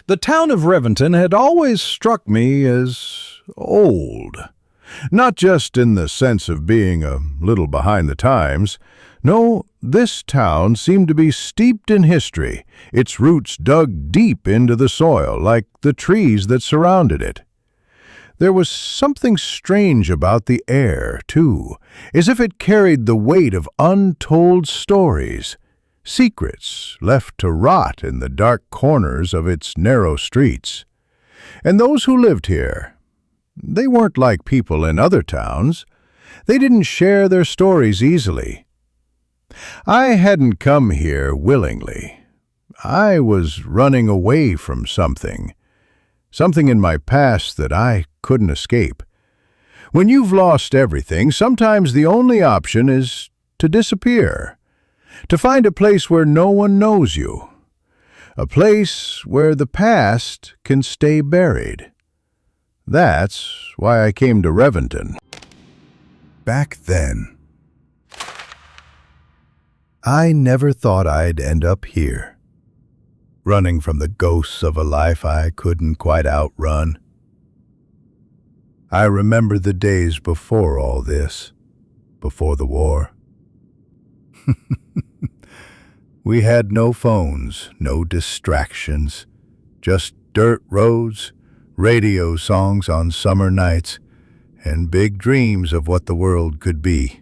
The town of Rivington had always struck me as old. Not just in the sense of being a little behind the times. No, this town seemed to be steeped in history, its roots dug deep into the soil, like the trees that surrounded it. There was something strange about the air, too, as if it carried the weight of untold stories, secrets left to rot in the dark corners of its narrow streets. And those who lived here, they weren't like people in other towns. They didn't share their stories easily. I hadn't come here willingly. I was running away from something in my past that I couldn't escape. When you've lost everything, sometimes the only option is to disappear, to find a place where no one knows you, a place where the past can stay buried. That's why I came to Rivington. Back then, I never thought I'd end up here, running from the ghosts of a life I couldn't quite outrun. I remember the days before all this, before the war. We had no phones, no distractions, just dirt roads, radio songs on summer nights, and big dreams of what the world could be.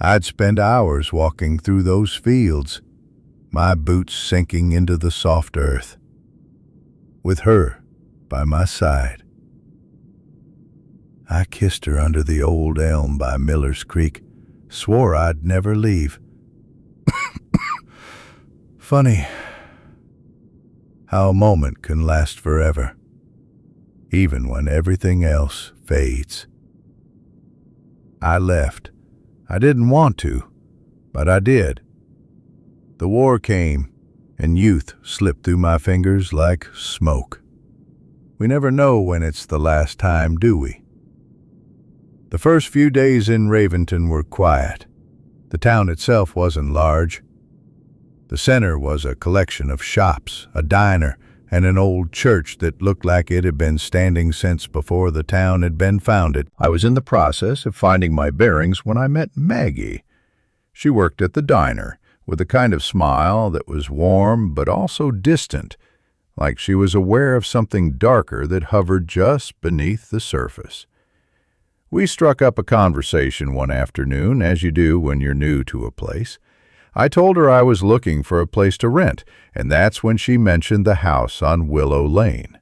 I'd spend hours walking through those fields, my boots sinking into the soft earth, with her by my side. I kissed her under the old elm by Miller's Creek, swore I'd never leave. Funny how a moment can last forever, even when everything else fades. I left. I didn't want to, but I did. The war came, and youth slipped through my fingers like smoke. We never know when it's the last time, do we? The first few days in Rivington were quiet. The town itself wasn't large. The center was a collection of shops, a diner, and an old church that looked like it had been standing since before the town had been founded. I was in the process of finding my bearings when I met Maggie. She worked at the diner, with a kind of smile that was warm but also distant, like she was aware of something darker that hovered just beneath the surface. We struck up a conversation one afternoon, as you do when you're new to a place. I told her I was looking for a place to rent, and that's when she mentioned the house on Willow Lane.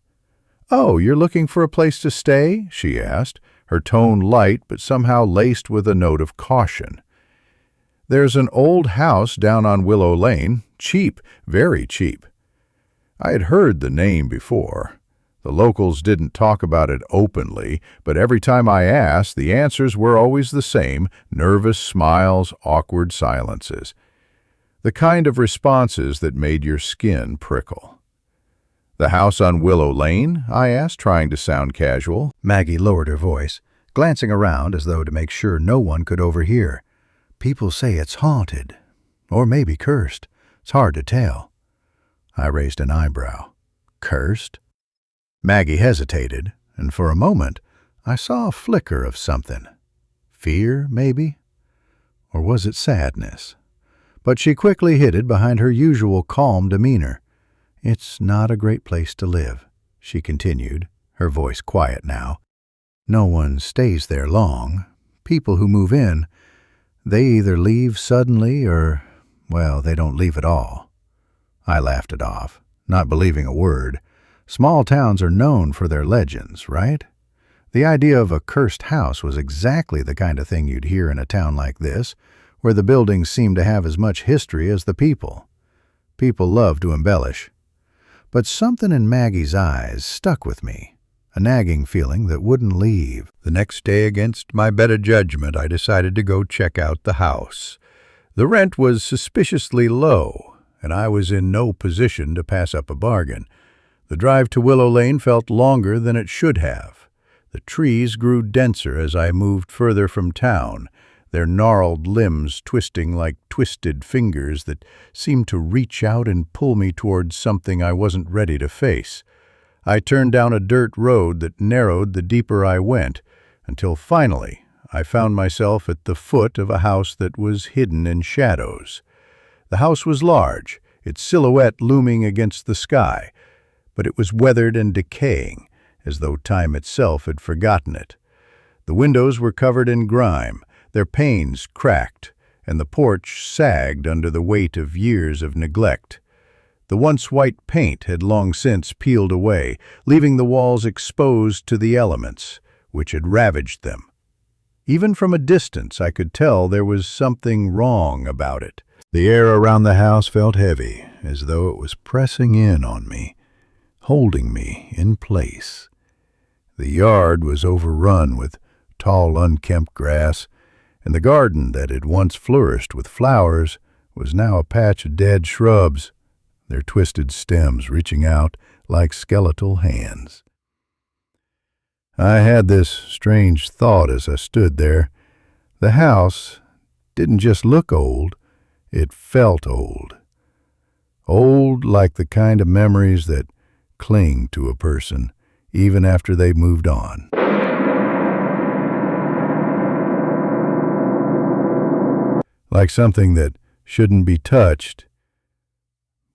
"Oh, you're looking for a place to stay?" she asked, her tone light but somehow laced with a note of caution. "There's an old house down on Willow Lane, cheap, very cheap." I had heard the name before. The locals didn't talk about it openly, but every time I asked, the answers were always the same: nervous smiles, awkward silences. The kind of responses that made your skin prickle. "The house on Willow Lane?" I asked, trying to sound casual. Maggie lowered her voice, glancing around as though to make sure no one could overhear. "People say it's haunted, or maybe cursed. It's hard to tell." I raised an eyebrow. "Cursed?" Maggie hesitated, and for a moment I saw a flicker of something. Fear, maybe? Or was it sadness? But she quickly hid it behind her usual calm demeanor. "It's not a great place to live," she continued, her voice quiet now. "No one stays there long. People who move in, they either leave suddenly or, well, they don't leave at all." I laughed it off, not believing a word. Small towns are known for their legends, right? The idea of a cursed house was exactly the kind of thing you'd hear in a town like this, where the buildings seem to have as much history as the people. People love to embellish. But something in Maggie's eyes stuck with me, a nagging feeling that wouldn't leave. The next day, against my better judgment, I decided to go check out the house. The rent was suspiciously low, and I was in no position to pass up a bargain. The drive to Willow Lane felt longer than it should have. The trees grew denser as I moved further from town. their gnarled limbs twisting like twisted fingers that seemed to reach out and pull me towards something I wasn't ready to face. I turned down a dirt road that narrowed the deeper I went, until finally I found myself at the foot of a house that was hidden in shadows. The house was large, its silhouette looming against the sky, but it was weathered and decaying, as though time itself had forgotten it. The windows were covered in grime, their panes cracked, and the porch sagged under the weight of years of neglect. The once white paint had long since peeled away, leaving the walls exposed to the elements, which had ravaged them. Even from a distance, I could tell there was something wrong about it. The air around the house felt heavy, as though it was pressing in on me, holding me in place. The yard was overrun with tall, unkempt grass, and the garden that had once flourished with flowers was now a patch of dead shrubs, their twisted stems reaching out like skeletal hands. I had this strange thought as I stood there. The house didn't just look old, it felt old. Old like the kind of memories that cling to a person even after they've moved on. Like something that shouldn't be touched,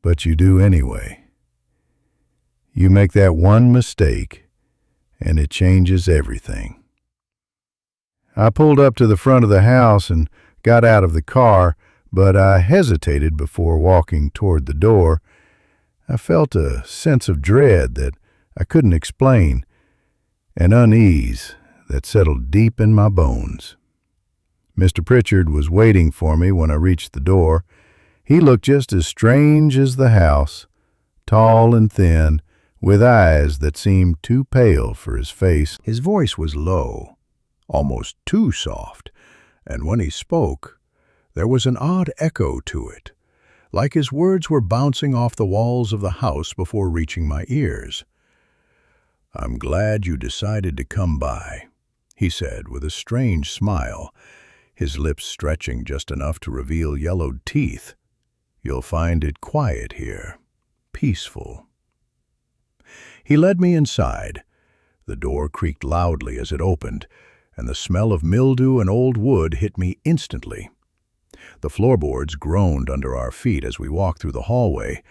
but you do anyway. You make that one mistake, and it changes everything. I pulled up to the front of the house and got out of the car, but I hesitated before walking toward the door. I felt a sense of dread that I couldn't explain, an unease that settled deep in my bones. Mr. Pritchard was waiting for me when I reached the door. He looked just as strange as the house, tall and thin, with eyes that seemed too pale for his face. His voice was low, almost too soft, and when he spoke, there was an odd echo to it, like his words were bouncing off the walls of the house before reaching my ears. "I'm glad you decided to come by," he said with a strange smile, his lips stretching just enough to reveal yellowed teeth. "You'll find it quiet here, peaceful." He led me inside. The door creaked loudly as it opened, and the smell of mildew and old wood hit me instantly. The floorboards groaned under our feet as we walked through the hallway,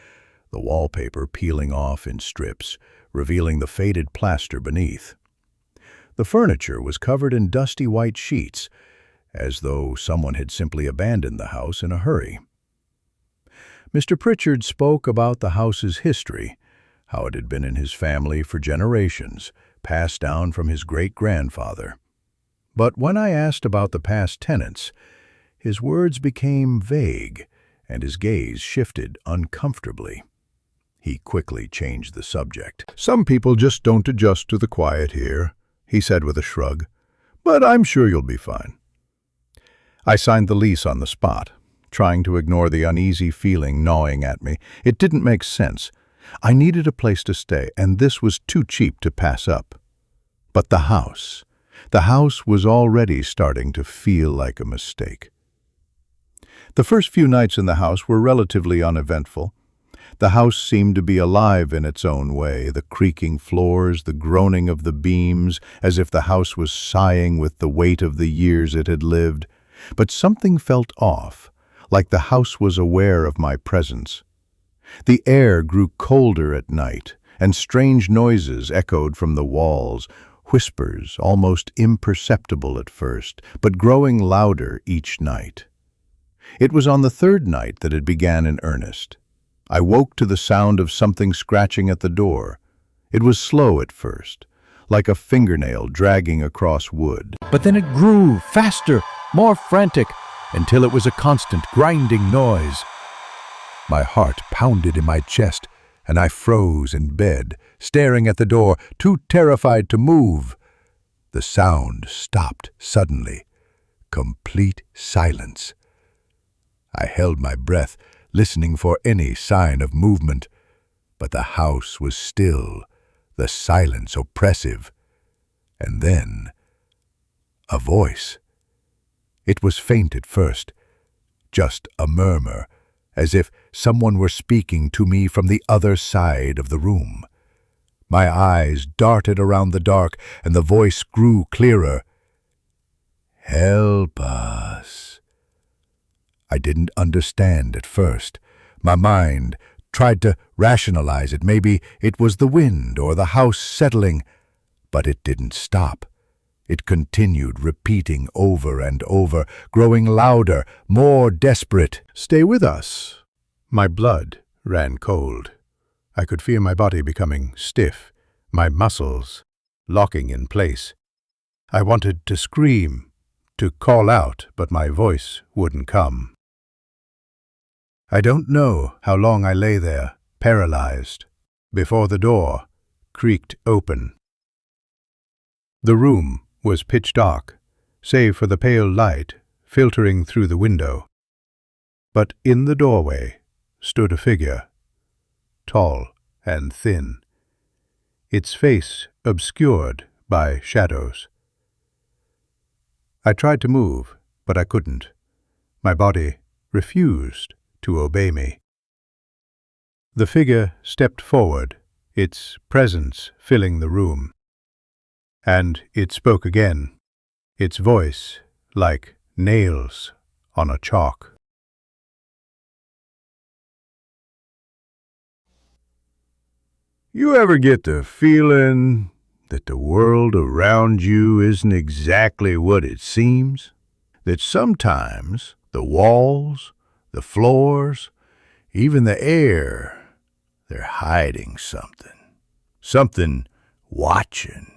the wallpaper peeling off in strips, revealing the faded plaster beneath. The furniture was covered in dusty white sheets, as though someone had simply abandoned the house in a hurry. Mr. Pritchard spoke about the house's history, how it had been in his family for generations, passed down from his great-grandfather. But when I asked about the past tenants, his words became vague, and his gaze shifted uncomfortably. He quickly changed the subject. "Some people just don't adjust to the quiet here," he said with a shrug. "But I'm sure you'll be fine." I signed the lease on the spot, trying to ignore the uneasy feeling gnawing at me. It didn't make sense. I needed a place to stay, and this was too cheap to pass up. But the house was already starting to feel like a mistake. The first few nights in the house were relatively uneventful. The house seemed to be alive in its own way, the creaking floors, the groaning of the beams, as if the house was sighing with the weight of the years it had lived. But something felt off, like the house was aware of my presence. The air grew colder at night, and strange noises echoed from the walls, whispers almost imperceptible at first, but growing louder each night. It was on the third night that it began in earnest. I woke to the sound of something scratching at the door. It was slow at first, like a fingernail dragging across wood. But then it grew faster, more frantic, until it was a constant grinding noise. My heart pounded in my chest, and I froze in bed, staring at the door, too terrified to move. The sound stopped suddenly. Complete silence. I held my breath, listening for any sign of movement, but the house was still, the silence oppressive. And then, a voice. It was faint at first, just a murmur, as if someone were speaking to me from the other side of the room. My eyes darted around the dark, and the voice grew clearer. "Help us." I didn't understand at first. My mind tried to rationalize it. Maybe it was the wind or the house settling, but it didn't stop. It continued, repeating over and over, growing louder, more desperate. "Stay with us." My blood ran cold. I could feel my body becoming stiff, my muscles locking in place. I wanted to scream, to call out, but my voice wouldn't come. I don't know how long I lay there, paralyzed, before the door creaked open. The room was pitch dark, save for the pale light filtering through the window. But in the doorway stood a figure, tall and thin, its face obscured by shadows. I tried to move, but I couldn't. My body refused to obey me. The figure stepped forward, its presence filling the room. And it spoke again, its voice like nails on a chalk. You ever get the feeling that the world around you isn't exactly what it seems? That sometimes the walls, the floors, even the air, they're hiding something. Something watching.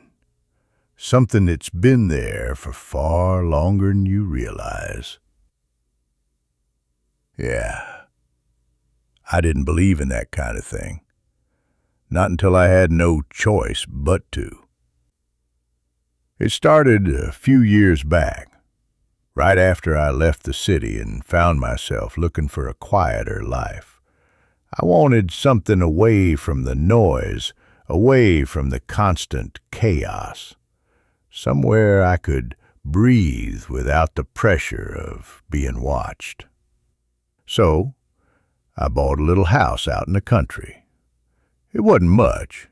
Something that's been there for far longer than you realize. Yeah, I didn't believe in that kind of thing. Not until I had no choice but to. It started a few years back, right after I left the city and found myself looking for a quieter life. I wanted something away from the noise, away from the constant chaos. Somewhere I could breathe without the pressure of being watched. So, I bought a little house out in the country. It wasn't much,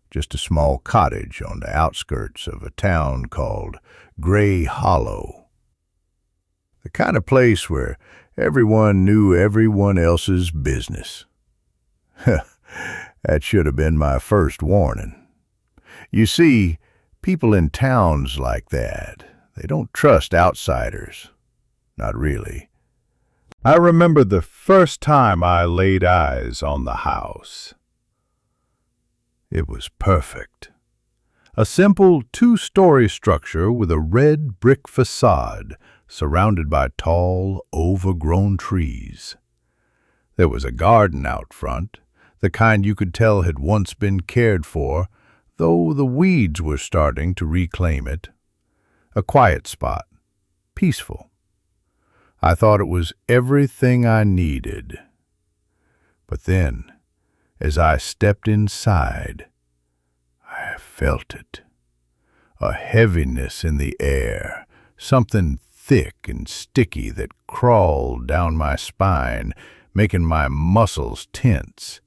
just a small cottage on the outskirts of a town called Gray Hollow. The kind of place where everyone knew everyone else's business. That should have been my first warning. You see, people in towns like that, they don't trust outsiders. Not really. I remember the first time I laid eyes on the house. It was perfect. A simple two-story structure with a red brick facade surrounded by tall, overgrown trees. There was a garden out front, the kind you could tell had once been cared for, though the weeds were starting to reclaim it. A quiet spot, peaceful. I thought it was everything I needed. But then, as I stepped inside, I felt it. A heaviness in the air, something thick and sticky that crawled down my spine, making my muscles tense.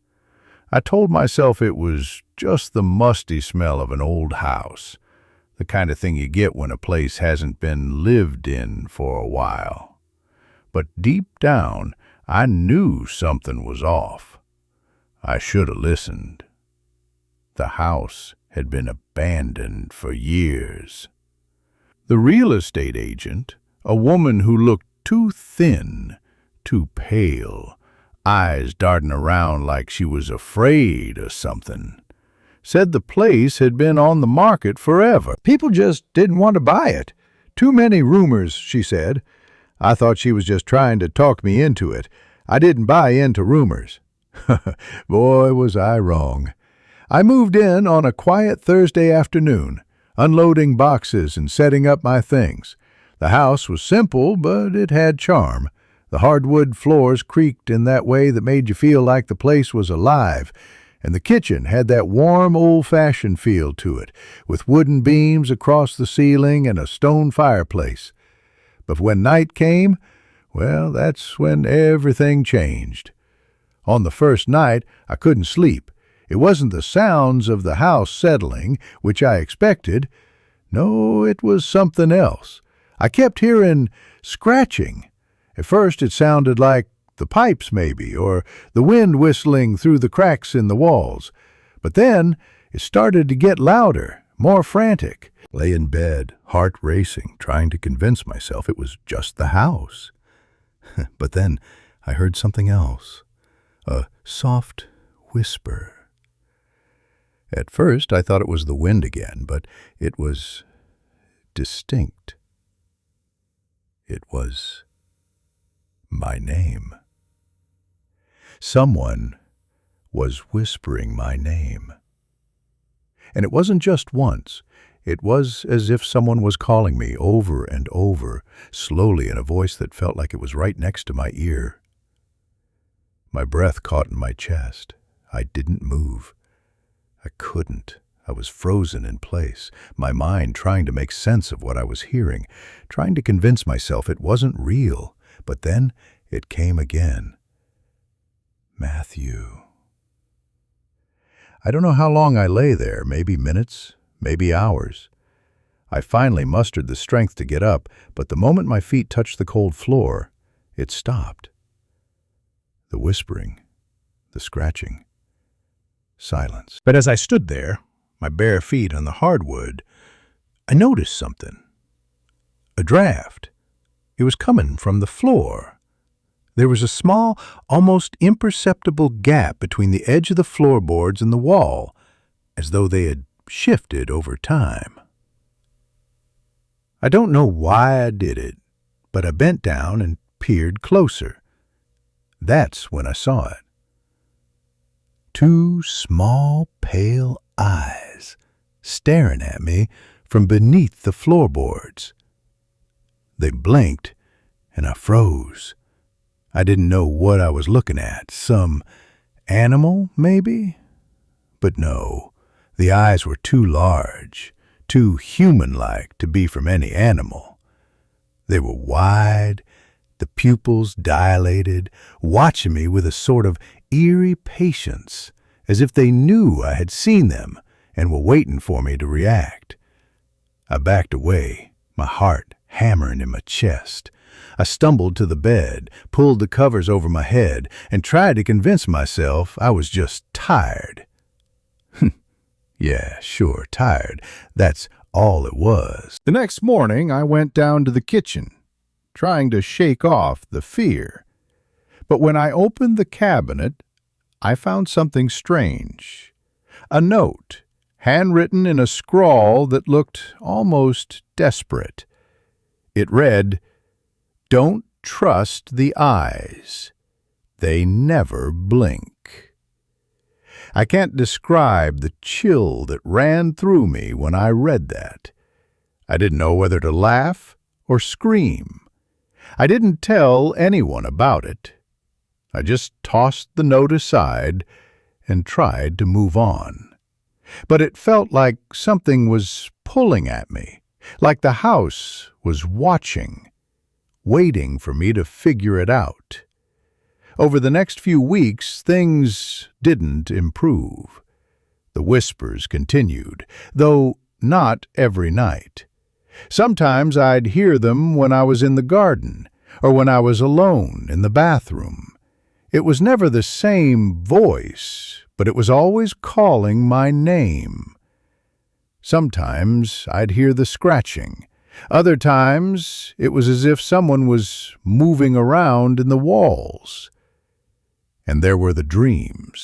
I told myself it was just the musty smell of an old house, the kind of thing you get when a place hasn't been lived in for a while. But deep down, I knew something was off. I should have listened. The house had been abandoned for years. The real estate agent, a woman who looked too thin, too pale, eyes darting around like she was afraid of something, said the place had been on the market forever. People just didn't want to buy it. Too many rumors, she said. I thought she was just trying to talk me into it. I didn't buy into rumors. Boy, was I wrong. I moved in on a quiet Thursday afternoon, unloading boxes and setting up my things. The house was simple, but it had charm. The hardwood floors creaked in that way that made you feel like the place was alive, and the kitchen had that warm, old-fashioned feel to it, with wooden beams across the ceiling and a stone fireplace. But when night came, well, that's when everything changed. On the first night, I couldn't sleep. It wasn't the sounds of the house settling, which I expected. No, it was something else. I kept hearing scratching. At first it sounded like the pipes maybe, or the wind whistling through the cracks in the walls. But then it started to get louder, more frantic. Lay in bed, heart racing, trying to convince myself it was just the house. But then I heard something else, a soft whisper. At first I thought it was the wind again, but it was distinct. It was my name. Someone was whispering my name. And it wasn't just once. It was as if someone was calling me over and over, slowly in a voice that felt like it was right next to my ear. My breath caught in my chest. I didn't move. I couldn't. I was frozen in place, my mind trying to make sense of what I was hearing, trying to convince myself it wasn't real. But then it came again. Matthew. I don't know how long I lay there, maybe minutes, maybe hours. I finally mustered the strength to get up, but the moment my feet touched the cold floor, it stopped. The whispering, the scratching, silence. But as I stood there, my bare feet on the hardwood, I noticed something. A draft. It was coming from the floor. There was a small, almost imperceptible gap between the edge of the floorboards and the wall, as though they had shifted over time. I don't know why I did it, but I bent down and peered closer. That's when I saw it. Two small, pale eyes staring at me from beneath the floorboards. They blinked, and I froze. I didn't know what I was looking at. Some animal, maybe? But no, the eyes were too large, too human-like to be from any animal. They were wide, the pupils dilated, watching me with a sort of eerie patience, as if they knew I had seen them and were waiting for me to react. I backed away, my heart hammering in my chest. I stumbled to the bed, pulled the covers over my head, and tried to convince myself I was just tired. Yeah, sure, tired. That's all it was. The next morning, I went down to the kitchen, trying to shake off the fear. But when I opened the cabinet, I found something strange. A note, handwritten in a scrawl that looked almost desperate. It read, "Don't trust the eyes. They never blink." I can't describe the chill that ran through me when I read that. I didn't know whether to laugh or scream. I didn't tell anyone about it. I just tossed the note aside and tried to move on. But it felt like something was pulling at me, like the house was watching, waiting for me to figure it out. Over the next few weeks, things didn't improve. The whispers continued, though not every night. Sometimes I'd hear them when I was in the garden, or when I was alone in the bathroom. It was never the same voice, but it was always calling my name. Sometimes I'd hear the scratching. Other times it was as if someone was moving around in the walls. And there were the dreams.